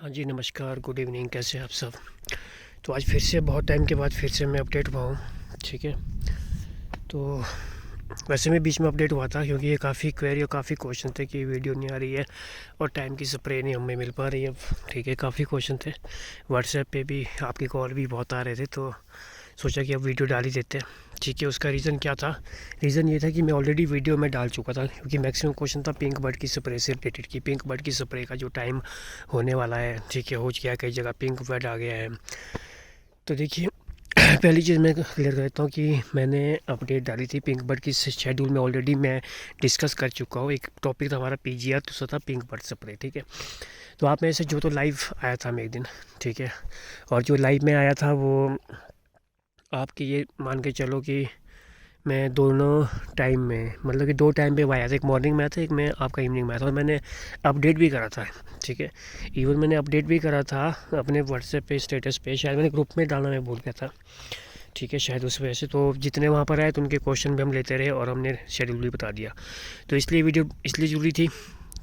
हाँ जी, नमस्कार, good evening, कैसे हैं आप सब। तो आज फिर से बहुत टाइम के बाद फिर से मैं अपडेट हुआ हूँ। ठीक है, तो वैसे मैं बीच में अपडेट हुआ था क्योंकि ये काफ़ी क्वेरी और काफ़ी क्वेश्चन थे कि वीडियो नहीं आ रही है और टाइम की स्प्रे नहीं हमें मिल पा रही है अब। ठीक है, काफ़ी क्वेश्चन थे, व्हाट्सएप पे भी आपकी कॉल भी बहुत आ रहे थे, तो सोचा कि अब वीडियो डाल ही देते हैं। ठीक है, उसका रीज़न क्या था? रीज़न ये था कि मैं ऑलरेडी वीडियो में डाल चुका था क्योंकि मैक्सिमम क्वेश्चन था पिंक बर्ड की स्प्रे से रिलेटेड कि पिंक बर्ड की स्प्रे का जो टाइम होने वाला है, ठीक है, हो गया, कई जगह पिंक बर्ड आ गया है। तो देखिए पहली चीज़ मैं क्लियर करता हूँ कि मैंने अपडेट डाली थी पिंक बर्ड की शेड्यूल में, ऑलरेडी मैं डिस्कस कर चुका हूँ। एक टॉपिक था हमारा पीजीआर, दूसरा था पिंक बर्ड स्प्रे। ठीक है, तो आप में से जो तो लाइव आया था मैं एक दिन, ठीक है, और जो लाइव में आया था वो आपके ये मान के चलो कि मैं दोनों टाइम में, मतलब कि दो टाइम पे आया था, एक मॉर्निंग में आया था, एक मैं आपका इवनिंग में आया था, और मैंने अपडेट भी करा था। ठीक है, इवन मैंने अपडेट भी करा था अपने व्हाट्सएप पे स्टेटस पे, शायद मैंने ग्रुप में डालना मैं भूल गया था। ठीक है, शायद उस वजह से तो जितने वहाँ पर आए तो उनके क्वेश्चन भी हम लेते रहे और हमने शेड्यूल भी बता दिया। तो इसलिए वीडियो इसलिए ज़रूरी थी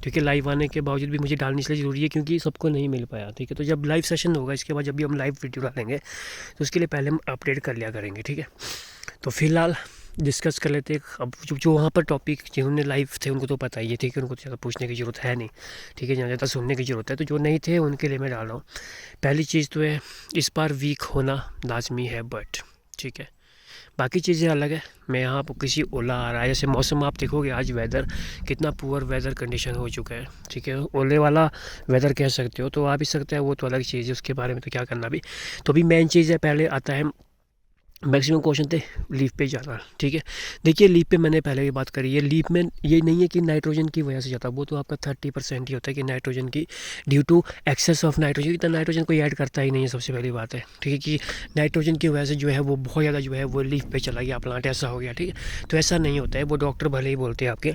क्योंकि लाइव आने के बावजूद भी मुझे डालनी इसलिए ज़रूरी है क्योंकि सबको नहीं मिल पाया। ठीक है, तो जब लाइव सेशन होगा इसके बाद जब भी हम लाइव वीडियो डालेंगे तो उसके लिए पहले हम अपडेट कर लिया करेंगे। ठीक है, तो फिलहाल डिस्कस कर लेते हैं। अब जो वहाँ पर टॉपिक जिन्होंने लाइव थे उनको तो पता ही है, ठीक है, उनको तो ज़्यादा पूछने की ज़रूरत है नहीं। ठीक है, ज़्यादा सुनने की ज़रूरत है, तो जो नहीं थे उनके लिए मैं डाल रहा हूँ। पहली चीज़ तो है, इस बार वीक होना लाजमी है, बट ठीक है, बाकी चीज़ें अलग है। मैं यहाँ पर किसी ओला आ रहा है, जैसे मौसम आप देखोगे आज वेदर कितना पुअर वेदर कंडीशन हो चुका है। ठीक है, ओले वाला वेदर कह सकते हो, तो आ भी सकता है, वो तो अलग चीज़ है, उसके बारे में तो क्या करना भी। तो अभी मेन चीज़ है, पहले आता है मैक्सिमम क्वेश्चन थे लीफ पे जाना। ठीक है, देखिए लीफ पे मैंने पहले भी बात करी है, लीफ में ये नहीं है कि नाइट्रोजन की वजह से जाता, वो तो आपका 30% ही होता है कि नाइट्रोजन की, due to excess of nitrogen. इतना नाइट्रोजन कोई ऐड करता ही नहीं है, सबसे पहली बात है। ठीक है, कि नाइट्रोजन की वजह से जो है वो बहुत ज़्यादा जो है वो लीफ पे चला गया प्लांट, ऐसा हो गया। ठीक है, तो ऐसा नहीं होता है, वो डॉक्टर भले ही बोलते हैं आपके,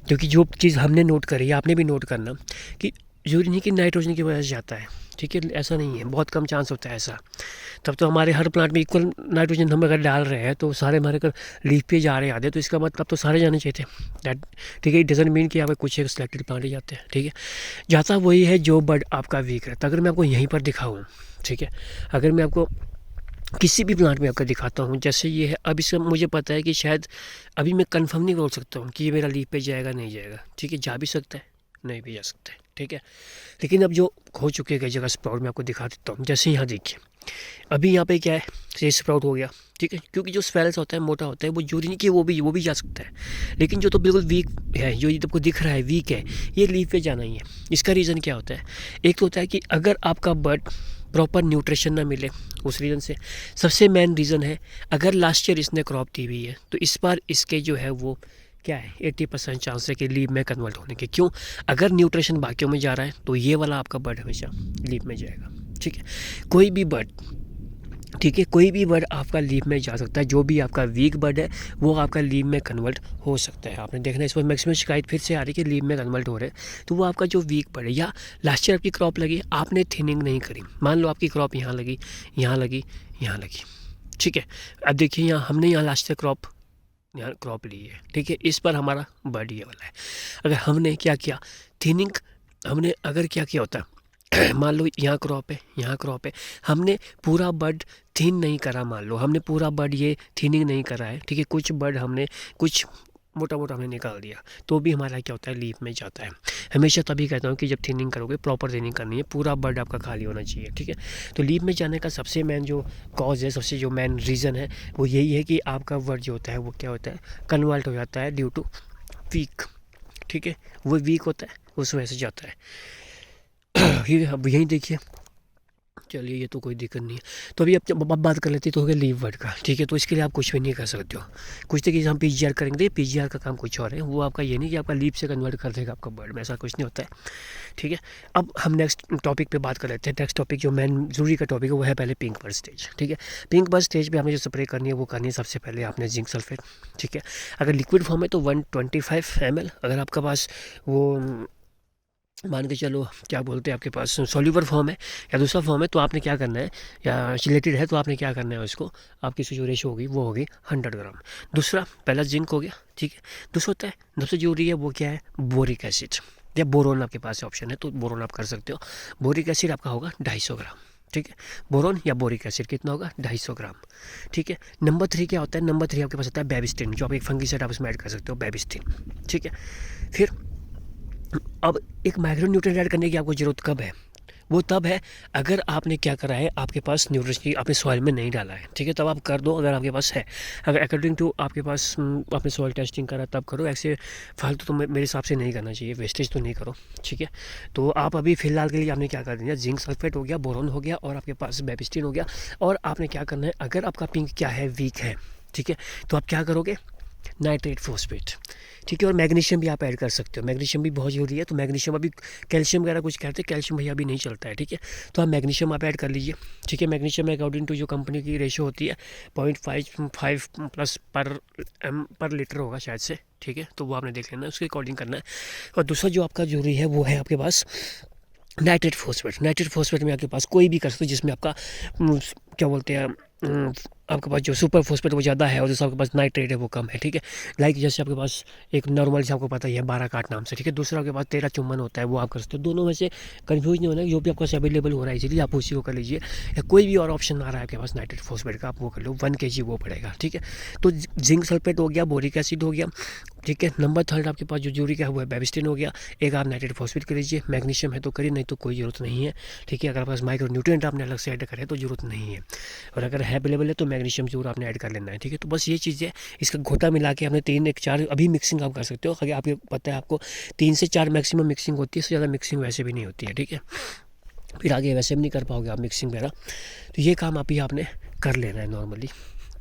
क्योंकि जो चीज़ हमने नोट करी है आपने भी नोट करना कि ज़रूरी नहीं कि नाइट्रोजन की वजह से जाता है। ठीक है, ऐसा नहीं है, बहुत कम चांस होता है ऐसा। तब तो हमारे हर प्लांट में इक्वल नाइट्रोजन हम अगर डाल रहे हैं तो सारे हमारे अगर लीफ पे जा रहे हैं आधे, तो इसका मतलब तो सारे जाने चाहिए थे दैट। ठीक है, इट डजंट मीन कि आप कुछ एक सिलेक्टेड प्लांट ही जाते हैं। ठीक है, जाता वही है जो बर्ड आपका वीक रहता है। अगर मैं आपको यहीं पर दिखाऊँ, ठीक है, अगर मैं आपको किसी भी प्लांट में आपका दिखाता हूँ, जैसे ये है, अब इसका मुझे पता है कि शायद अभी मैं कंफर्म नहीं बोल सकता हूँ कि ये मेरा लीफ पे जाएगा नहीं जाएगा। ठीक है, जा भी सकता है, नहीं भी जा सकता है। ठीक है, लेकिन अब जो हो चुके कई जगह स्प्राउट मैं आपको दिखा देता हूँ। जैसे यहाँ देखिए, अभी यहाँ पे क्या है, ये स्प्राउट हो गया। ठीक है, क्योंकि जो स्वेल्स होता है, मोटा होता है, वो जरूरी नहीं कि वो भी जा सकता है, लेकिन जो तो बिल्कुल वीक है, जो ये आपको दिख रहा है वीक है, ये लीफ पे जाना ही है। इसका रीज़न क्या होता है? एक तो होता है कि अगर आपका बर्ड प्रॉपर न्यूट्रिशन ना मिले, उस रीज़न से। सबसे मेन रीज़न है, अगर लास्ट ईयर इसने क्रॉप दी हुई है तो इस बार इसके जो है वो क्या है, 80% चांस है कि लीव में कन्वर्ट होने के। क्यों? अगर न्यूट्रिशन बाकियों में जा रहा है तो ये वाला आपका बर्ड हमेशा लीव में जाएगा। ठीक है, कोई भी बर्ड, ठीक है, कोई भी बर्ड आपका लीव में जा सकता है। जो भी आपका वीक बर्ड है वो आपका लीव में कन्वर्ट हो सकता है। आपने देखना इस पर मैक्सिमम शिकायत फिर से आ रही है कि लीव में कन्वर्ट हो रहे हैं, तो वो आपका जो वीक बर्ड है, या लास्ट ईयर आपकी क्रॉप लगी, आपने थिनिंग नहीं करी, मान लो आपकी क्रॉप यहाँ लगी, यहाँ लगी, यहाँ लगी। ठीक है, अब देखिए यहाँ हमने यहाँ लास्ट ईयर यहाँ क्रॉप ली है। ठीक है, इस पर हमारा बर्ड ये वाला है। अगर हमने क्या किया, थिनिंग, हमने अगर क्या किया होता मान लो यहाँ क्रॉप है, यहाँ क्रॉप है, हमने पूरा बर्ड थिन नहीं करा, मान लो हमने पूरा बर्ड ये थिनिंग नहीं करा है। ठीक है, कुछ बर्ड हमने कुछ मोटा मोटा हमने निकाल दिया, तो भी हमारा क्या होता है, लीफ में जाता है। हमेशा तभी कहता हूँ कि जब थिनिंग करोगे प्रॉपर थिनिंग करनी है, पूरा बर्ड आपका खाली होना चाहिए। ठीक है, तो लीफ में जाने का सबसे मेन जो कॉज है, सबसे जो मेन रीज़न है वो यही है कि आपका बर्ड जो होता है वो क्या होता है, कन्वर्ट हो जाता है ड्यू टू वीक। ठीक है, वो वीक होता है, उस वजह से जाता है। ये अब यहीं देखिए, चलिए ये तो कोई दिक्कत नहीं है। तो अभी अब बात कर लेते हैं तो हो गया लीव वर्ड का। ठीक है, तो इसके लिए आप कुछ भी नहीं कर सकते हो। कुछ तरीके से हम पीजीआर करेंगे, तो ये पीजीआर का काम कुछ और है, वो आपका ये नहीं कि आपका लीव से कन्वर्ट कर देगा आपका बर्ड में, ऐसा कुछ नहीं होता है। ठीक है, अब हम नेक्स्ट टॉपिक पे बात कर लेते हैं। नेक्स्ट टॉपिक जो मेन जरूरी का टॉपिक है वो है पहले पिंक बर्ड स्टेज। ठीक है, पिंक बर्ड स्टेज पे आपने जो स्प्रे करनी है वो करनी है सबसे पहले आपने जिंक सल्फेट। ठीक है, अगर लिक्विड फॉर्म है तो 125 ml, अगर आपका पास वो मान के चलो क्या बोलते हैं आपके पास सॉल्यूबर फॉर्म है या दूसरा फॉर्म है, तो आपने क्या करना है, या चिलेटेड है तो आपने क्या करना है, उसको आपकी जो रेशो होगी वो होगी 100 ग्राम। दूसरा, पहला जिंक हो गया। ठीक है, दूसरा होता है सबसे जरूरी है वो क्या है, बोरिक एसिड। या बोरोन आपके पास ऑप्शन है तो बोरोन आप कर सकते हो। बोरिक एसिड आपका होगा 250 ग्राम, ठीक है। बोरोन या बोरिक एसिड कितना होगा 250 ग्राम, ठीक है। नंबर 3 क्या होता है, नंबर 3 आपके पास होता है बेबिस्टिन, जो आप एक फंगीसाइड आप इसमें ऐड कर सकते हो, बेबिस्टिन, ठीक है। फिर अब एक माइक्रो न्यूट्रिएंट ऐड करने की आपको ज़रूरत कब है, वो तब है अगर आपने क्या करा है, आपके पास न्यूट्रिशन आपने सॉइल में नहीं डाला है, ठीक है, तब आप कर दो अगर आपके पास है। अगर अकॉर्डिंग टू आपके पास आपने सॉइल टेस्टिंग करा तब करो, ऐसे फालतू तो मेरे हिसाब से नहीं करना चाहिए, वेस्टेज तो नहीं करो, ठीक है। तो आप अभी फ़िलहाल के लिए आपने क्या कर दिया, जिंक सल्फेट हो गया, बोरोन हो गया और आपके पास बेबिस्टिन हो गया। और आपने क्या करना है, अगर आपका पिंक क्या है वीक है, ठीक है, तो आप क्या करोगे, नाइट्रेट फॉस्फेट, ठीक है। और मैग्नीशियम भी आप ऐड कर सकते हो, मैग्नीशियम भी बहुत ज़रूरी है। तो मैग्नीशियम अभी कैल्शियम वगैरह कुछ कहते हैं, कैल्शियम भैया अभी नहीं चलता है, ठीक है। तो आप मैग्नीशियम आप ऐड कर लीजिए, ठीक है। मैग्नीशियम में अकॉर्डिंग टू जो कंपनी की रेशो होती है 0.55 प्लस पर लीटर होगा शायद से, ठीक है। तो वो आपने देख लेना है, उसके अकॉर्डिंग करना है। और दूसरा जो आपका जरूरी है वो है आपके पास नाइट्रेट फॉस्फेट। नाइट्रेट फॉस्फेट में आपके पास कोई भी कर सकते हो जिसमें आपका क्या बोलते हैं, आपके पास जो सुपर फॉस्फेट वो ज़्यादा है और जैसे आपके पास नाइट्रेट है वो कम है, ठीक है। लाइक जैसे आपके पास एक नॉर्मल से आपको पता ही है 12 काट नाम से, ठीक है। दूसरा आपके पास 13 चुम्बन होता है, वो आप कर सकते हो। दोनों में से कन्फ्यूज नहीं होना, जो भी आपके पास अवेलेबल हो रहा है इसीलिए आप उसी को कर लीजिए, या कोई भी और ऑप्शन आ रहा है आपके पास नाइट्रेट फॉस्फेट का, आप वो कर लो, 1 kg वो पड़ेगा, ठीक है। तो जिंक सल्फेट हो गया, बोरिक एसिड हो गया, ठीक है। नंबर 3 आपके पास जो जरूरी का है वो है बेबिस्टिन हो गया। एक आप नाइट्रेट फॉस्फेट कर लीजिए, मैग्नीशियम है तो करिए, नहीं तो कोई ज़रूरत नहीं है, ठीक है। अगर आपके पास माइक्रो न्यूट्रिएंट आपने अलग से ऐड करें तो ज़रूरत नहीं है, और अगर है अवेलेबल है तो मैग्नीशियम जरूर आपने ऐड कर लेना है, ठीक है। तो बस ये चीज़ है, इसका घोटा मिला के आपने 3-4 अभी मिक्सिंग आप कर सकते हो। अगर आपको पता है आपको 3 से 4 मैक्सिमम मिक्सिंग होती है, इससे ज़्यादा मिक्सिंग वैसे भी नहीं होती है, ठीक है। फिर आगे वैसे भी नहीं कर पाओगे आप मिक्सिंग वगैरह, तो ये काम अभी आपने कर लेना है नॉर्मली,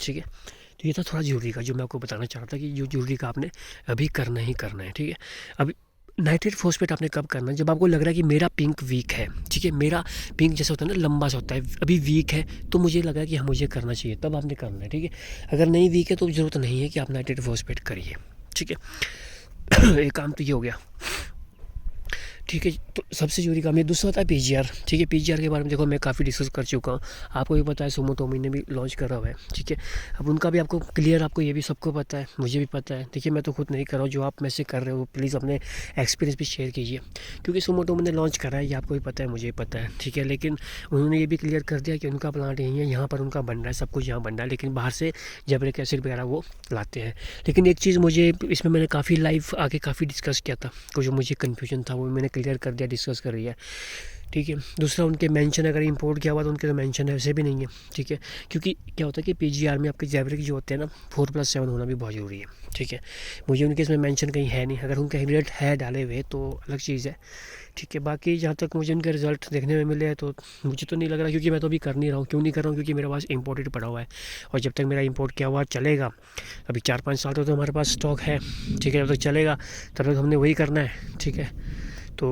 ठीक है। तो ये था थोड़ा ज़रूरी का जो मैं आपको बताना चाह रहा था कि जो ज़रूरी का आपने अभी करना ही करना है, ठीक है। अभी नाइट्रेट फॉस्फेट आपने कब करना है, जब आपको लग रहा है कि मेरा पिंक वीक है, ठीक है। मेरा पिंक जैसा होता है ना, लंबा सा होता है, अभी वीक है तो मुझे लगा कि हाँ मुझे करना चाहिए, तब आपने करना है, ठीक है। अगर नहीं वीक है तो ज़रूरत नहीं है कि आप नाइट्रेट फॉस्फेट करिए, ठीक है। एक काम तो ये हो गया, ठीक है। तो सबसे जरूरी काम ये। दूसरा था पीजीआर, ठीक है। पीजीआर के बारे में देखो मैं काफ़ी डिस्कस कर चुका हूँ, आपको भी पता है, सुमोटोमी ने भी लॉन्च करा हुआ है, ठीक है। अब उनका भी आपको क्लियर, आपको ये भी सबको पता है, मुझे भी पता है, देखिए मैं तो खुद नहीं कर रहा हूँ, जो आप में से कर रहे हो प्लीज़ अपने एक्सपीरियंस भी शेयर कीजिए, क्योंकि सुमोटोमी ने लॉन्च करा है, ये आपको भी पता है, मुझे भी पता है, ठीक है। लेकिन उन्होंने ये भी क्लियर कर दिया कि उनका प्लांट यहीं है, यहाँ पर उनका बन रहा है, सब कुछ यहाँ बन रहा है, लेकिन बाहर से जैबरिक एसिड वगैरह वो लाते हैं। लेकिन एक चीज़ मुझे इसमें मैंने काफ़ी लाइव आगे काफ़ी डिस्कस किया था, कुछ जो मुझे कन्फ्यूजन था वो मैंने क्लियर कर दिया, डिस्कस कर रही है, ठीक है। दूसरा उनके मेंशन अगर इंपोर्ट किया हुआ तो उनके तो मेंशन है वैसे भी नहीं है, ठीक है। क्योंकि क्या होता है कि पीजीआर में आपके जैबरिक जो होते हैं ना 4+7 होना भी बहुत ज़रूरी है, ठीक है। मुझे उनके इसमें मेंशन कहीं है नहीं, अगर उनका इंग्रेडिएंट है डाले हुए तो अलग चीज़ है, ठीक है। बाकी जहाँ तक मुझे उनके रिजल्ट देखने में मिले हैं तो मुझे तो नहीं लग रहा, क्योंकि मैं तो अभी कर नहीं रहा हूँ। क्यों नहीं कर रहा हूँ, क्योंकि मेरे पास इंपोर्टेड पड़ा हुआ है, और जब तक मेरा इंपोर्ट किया हुआ चलेगा, अभी 4-5 साल तक तो हमारे पास स्टॉक है, ठीक है। जब तक चलेगा तब तक हमने वही करना है, ठीक है। तो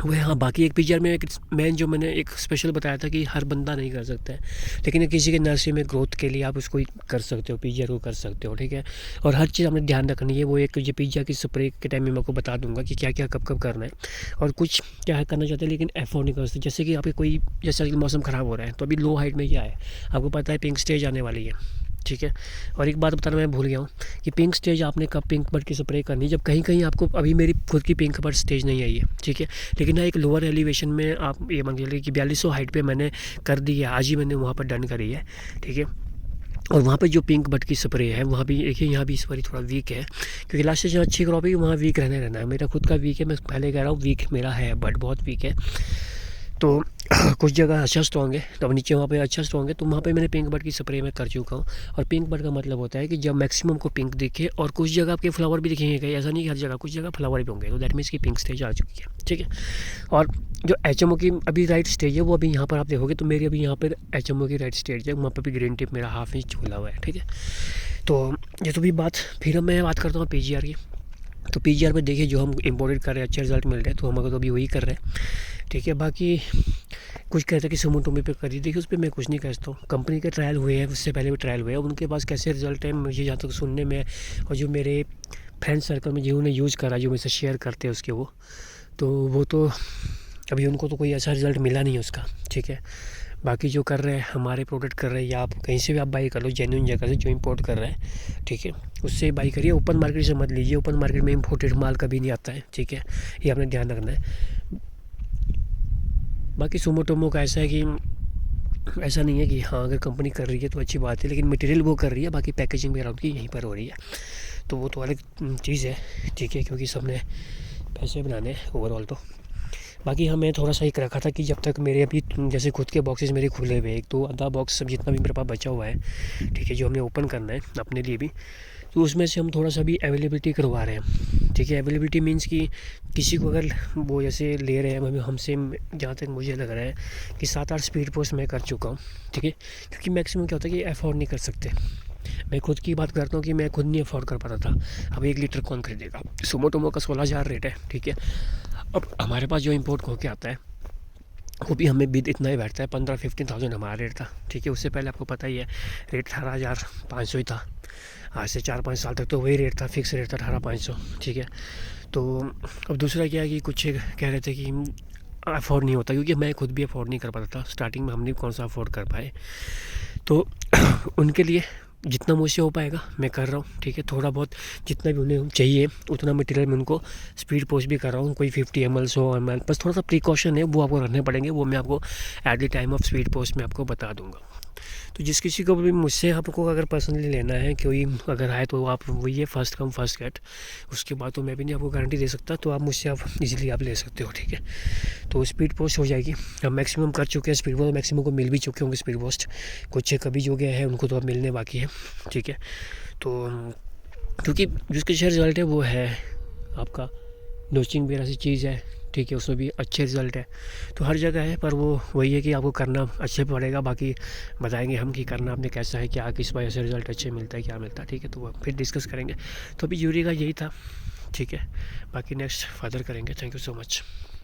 वह हाँ, बाकी एक पीजीआर में एक मैन जो मैंने एक स्पेशल बताया था कि हर बंदा नहीं कर सकता है, लेकिन किसी के नर्सरी में ग्रोथ के लिए आप उसको कर सकते हो, पीजीआर को कर सकते हो, ठीक है। और हर चीज़ आपने ध्यान रखनी है, वो एक ये पीजीआर की स्प्रे के टाइम में मैं आपको बता दूंगा कि क्या क्या कब कब करना है, और कुछ क्या करना चाहते हैं लेकिन एफोर्ड नहीं कर सकते। जैसे कि आपके कोई जैसा कि मौसम ख़राब हो रहा है तो अभी लो हाइट में क्या है, आपको पता है पिंक स्टेज आने वाली है, ठीक है। और एक बात बताना मैं भूल गया हूँ कि पिंक स्टेज आपने कब पिंक बर्ड की स्प्रे करनी है, जब कहीं कहीं आपको, अभी मेरी खुद की पिंक बर्ड स्टेज नहीं आई है, ठीक है। लेकिन ना एक लोअर एलिवेशन में आप ये मान लीजिए कि 4200 हाइट पे मैंने कर दी है, आज ही मैंने वहाँ पर डन करी है, ठीक है। और वहाँ पे जो पिंक बट की स्प्रे है वहाँ भी देखिए, यहाँ भी इस बार थोड़ा वीक है, क्योंकि लास्ट से जो अच्छी क्रॉप है वहाँ वीक रहना है। मेरा खुद का वीक है, मैं पहले कह रहा हूँ वीक मेरा है, बट बहुत वीक है। तो कुछ जगह अच्छा स्ट्रॉन्ग है, तो अब नीचे वहाँ पे अच्छा स्ट्रॉन्ग है, तो वहाँ पे मैंने पिंक बर्ड की स्प्रे में कर चुका हूँ। और पिंक बर्ड का मतलब होता है कि जब मैक्सिमम को पिंक दिखे, और कुछ जगह आपके फ्लावर भी दिखेंगे, कहीं ऐसा नहीं कि हर जगह, कुछ जगह फ्लावर भी होंगे, तो दैट मीन्स की पिंक स्टेज आ चुकी है, ठीक है। और जो HMO की अभी राइट स्टेज है वो अभी यहाँ पर आप देखोगे तो मेरी अभी यहाँ पर HMO की राइट स्टेज है, वहाँ पर भी ग्रीन टिप मेरा हाफ इंच खुला हुआ है, ठीक है। तो ये तो भी बात, फिर मैं बात करता हूँ पीजीआर की। तो पीजीआर पे देखिए जो हम इंपोर्टेड कर रहे हैं अच्छे रिजल्ट मिल रहे हैं, तो हम अगर तो अभी वही कर रहे हैं, ठीक है। बाकी कुछ कहते हैं कि सुमोटोमी पे करिए, देखिए उस पर मैं कुछ नहीं कहता हूँ, कंपनी के ट्रायल हुए हैं, उससे पहले भी ट्रायल हुए हैं, उनके पास कैसे रिजल्ट है मुझे जहाँ तक सुनने में, और जो मेरे फ्रेंड सर्कल में जिन्होंने यूज़ करा, जो मुझसे शेयर करते हैं उसके वो तो अभी उनको तो कोई ऐसा रिज़ल्ट मिला नहीं है उसका, ठीक है। बाकी जो कर रहे हैं हमारे प्रोडक्ट कर रहे हैं, या आप कहीं से भी आप बाई कर लो जेन्युइन जगह से जो इंपोर्ट कर रहे हैं, ठीक है, उससे बाई करिए। ओपन मार्केट से मत लीजिए, ओपन मार्केट में इंपोर्टेड माल कभी नहीं आता है, ठीक है, ये आपने ध्यान रखना है। बाकी सुमोटोमो का ऐसा है कि ऐसा नहीं है कि हाँ अगर कंपनी कर रही है तो अच्छी बात है, लेकिन मटेरियल वो कर रही है, बाकी पैकेजिंग वगैरह उनकी यहीं पर हो रही है, तो वो तो अलग चीज़ है, ठीक है, क्योंकि सबने पैसे बनाने ओवरऑल तो। बाकी हाँ मैं थोड़ा सा एक रखा था कि जब तक मेरे अभी जैसे खुद के बॉक्सेस मेरे खुले हुए, एक तो आधा बॉक्स सब जितना भी मेरे पास बचा हुआ है, ठीक है, जो हमने ओपन करना है अपने लिए भी, तो उसमें से हम थोड़ा सा भी अवेलेबिलिटी करवा रहे हैं, ठीक है। अवेलेबिलिटी मीन्स कि किसी को अगर वो जैसे ले रहे हैं हमसे, जहाँ तक मुझे लग रहा है कि 7-8 स्पीड पोस्ट मैं कर चुका हूँ, ठीक है, क्योंकि मैक्सिमम क्या होता है कि अफोर्ड नहीं कर सकते। मैं खुद की बात करता हूँ कि मैं खुद नहीं अफोर्ड कर पाता था, अब 1 लीटर कौन खरीदेगा। सुमोटोमो का 16,000 रेट है, ठीक है। अब हमारे पास जो इंपोर्ट होके आता है वो भी हमें बिद इतना ही बैठता है, 15-15,000 हमारा रेट था, ठीक है। उससे पहले आपको पता ही है रेट 18,500 ही था, आज से 4-5 साल तक तो वही रेट था, फिक्स रेट था 18,500, ठीक है। तो अब दूसरा क्या है कि कुछ कह रहे थे कि अफोर्ड नहीं होता, क्योंकि मैं खुद भी अफोर्ड नहीं कर पाता था स्टार्टिंग में, हमने कौन सा अफोर्ड कर पाए, तो उनके लिए जितना मुझसे हो पाएगा मैं कर रहा हूँ, ठीक है। थोड़ा बहुत जितना भी उन्हें चाहिए उतना मटेरियल मैं उनको स्पीड पोस्ट भी कर रहा हूँ, कोई 50 ml 100 ml, बस थोड़ा सा प्रिकॉशन है वो आपको रखने पड़ेंगे, वो मैं आपको at the time of speed post में आपको बता दूँगा। तो जिस किसी को भी मुझसे आपको अगर पर्सनली लेना है, कोई अगर आए तो आप वही है फर्स्ट कम फर्स्ट गेट, उसके बाद तो मैं भी नहीं आपको गारंटी दे सकता, तो आप मुझसे आप इजीली आप ले सकते हो, ठीक है। तो स्पीड पोस्ट हो जाएगी, हम मैक्सिमम कर चुके हैं स्पीड पोस्ट, मैक्सिमम को मिल भी चुके होंगे स्पीड पोस्ट, कुछ कभी जो गए हैं उनको तो अब मिलने बाकी है, ठीक है। तो क्योंकि जिसके अच्छा रिज़ल्ट है वो है आपका नोचिंग वगैरह सी चीज़ है, ठीक है, उसमें भी अच्छे रिज़ल्ट है, तो हर जगह है, पर वो वही है कि आपको करना अच्छे पड़ेगा। बाकी बताएंगे हम कि करना आपने कैसा है, क्या किस वजह से रिज़ल्ट अच्छे मिलता है, क्या मिलता है, ठीक है, तो वो फिर डिस्कस करेंगे। तो अभी यूरी का यही था, ठीक है, बाकी नेक्स्ट फर्दर करेंगे। Thank you so much.